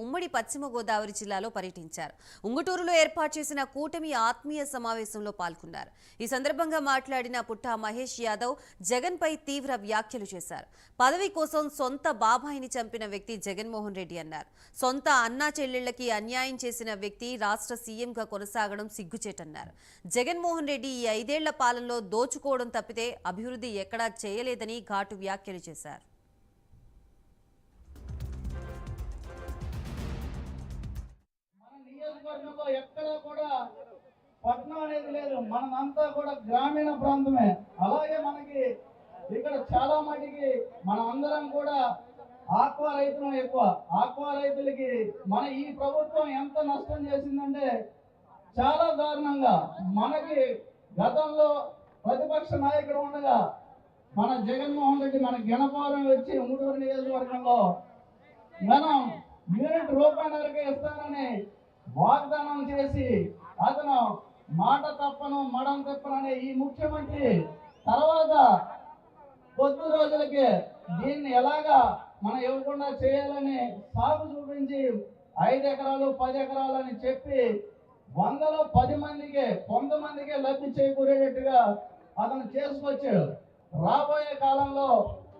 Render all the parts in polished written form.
ఉమ్మడి పశ్చిమ గోదావరి జిల్లాలో పర్యటించారు. ఉంగుటూరులో ఏర్పాటు చేసిన కూటమి ఆత్మీయ సమావేశంలో పాల్గొన్నారు. ఈ సందర్భంగా మాట్లాడిన పుట్టా మహేష్ యాదవ్ జగన్ పై తీవ్ర వ్యాఖ్యలు చేశారు. పదవి కోసం సొంత బాబాయిని చంపిన వ్యక్తి జగన్మోహన్ రెడ్డి అన్నారు. సొంత అన్నా చెల్లెళ్లకి అన్యాయం చేసిన వ్యక్తి రాష్ట్ర సీఎంగా కొనసాగడం సిగ్గుచేటన్నారు. జగన్మోహన్ రెడ్డి ఈ 5 ఏళ్ల పాలనలో దోచుకోవడం తప్పితే అభివృద్ధి ఎక్కడా చేయలేదని ఘాటు వ్యాఖ్యలు చేశారు. ఎక్కడా కూడా పట్నం అనేది లేదు, మనంతా కూడా గ్రామీణ ప్రాంతమే. అలాగే మనకి ఇక్కడ చాలా మటుకి మన అందరం కూడా ఆక్వా రైతులు ఎక్కువ. ఆక్వా రైతులకి మన ఈ ప్రభుత్వం ఎంత నష్టం చేసిందంటే చాలా దారుణంగా. మనకి గతంలో ప్రతిపక్ష నాయకుడు ఉండగా మన జగన్మోహన్ రెడ్డి మన గణపవరం వచ్చి ఉంగుటూరు నియోజకవర్గంలో మనం యూనిట్ రూపాయలకే ఇస్తానని వాగ్దానం చేసి అతను మాట తప్పను మడం తప్పననే ఈ ముఖ్యమంత్రి తర్వాత కొద్ది రోజులకి దీన్ని ఎలాగా మనం ఇవ్వకుండా చేయాలని సాగు చూపించి 5 ఎకరాలు 10 ఎకరాలు అని చెప్పి 100లో 10 మందికి కొంతమందికే లబ్ధి చేకూరేటట్టుగా అతను చేసుకొచ్చాడు. రాబోయే కాలంలో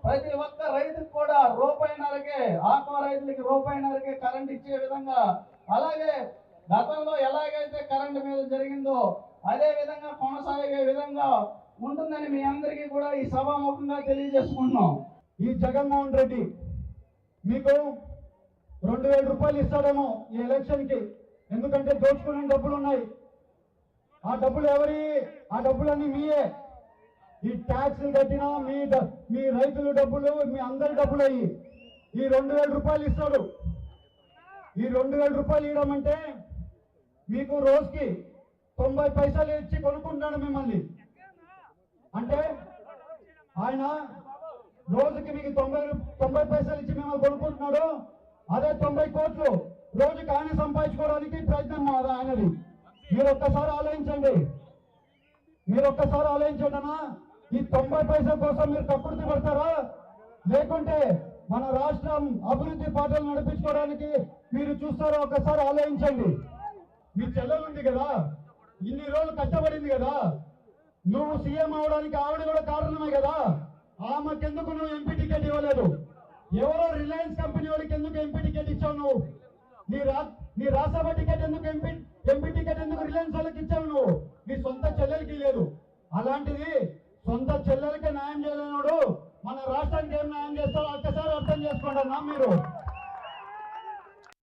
ప్రతి ఒక్క రైతుకు కూడా రూపాయిన్నరకే, ఆక్వా రైతులకి రూపాయిన్నరకే కరెంట్ ఇచ్చే విధంగా, అలాగే గతంలో ఎలాగైతే కరెంటు మీద జరిగిందో అదే విధంగా కొనసాగే విధంగా ఉంటుందని మీ అందరికీ కూడా ఈ సభాముఖంగా తెలియజేసుకుంటున్నాం. ఈ జగన్మోహన్ రెడ్డి మీకు 2000 రూపాయలు ఇస్తాడేమో ఈ ఎలక్షన్కి, ఎందుకంటే దోచుకునే డబ్బులు ఉన్నాయి. ఆ డబ్బులు ఎవరి? ఆ డబ్బులన్నీ మీయే. ఈ ట్యాక్స్లు కట్టినా మీ రైతుల డబ్బులు, మీ అందరి డబ్బులు అయ్యి ఈ 2000 రూపాయలు ఇస్తాడు. ఈ 2000 రూపాయలు ఇవ్వడం అంటే మీకు రోజుకి 90 పైసలు ఇచ్చి కొనుక్కుంటాడు మిమ్మల్ని. అంటే ఆయన రోజుకి మీకు 90 పైసలు ఇచ్చి మిమ్మల్ని కొనుక్కుంటున్నాడు. అదే 90 కోట్లు రోజుకి ఆయన సంపాదించుకోవడానికి ప్రయత్నం ఆయనది. మీరు ఒక్కసారి ఆలోచించండి. అన్నా, ఈ 90 పైసల కోసం మీరు కక్కుర్తి పడతారా? లేకుంటే మన రాష్ట్రం అభివృద్ధి పాటలు నడిపించుకోవడానికి మీరు చూస్తారో ఒక్కసారి ఆలోచించండి. మీ చెల్లెలు ఉంది కదా, ఇన్ని రోజులు కష్టపడింది కదా, నువ్వు సీఎం అవడానికి ఆవిడ కూడా కారణమే కదా. ఆమెకెందుకు నువ్వు ఎంపీ టికెట్ ఇవ్వలేదు? ఎవరో రిలయన్స్ కంపెనీ వాడికి ఎందుకు ఎంపీ టికెట్ ఇచ్చావు నువ్వు? నీ రాజ్యసభ టికెట్ ఎందుకు, ఎంపీ టికెట్ ఎందుకు రిలయన్స్ వాళ్ళకి ఇచ్చావు నువ్వు? నీ సొంత చెల్లెలకి లేదు. అలాంటిది సొంత చెల్లెలకే న్యాయం చేయలేనాడు మన రాష్ట్రానికి ఏం న్యాయం చేస్తారో ఒక్కసారి అర్థం చేసుకోండి అన్నా మీరు.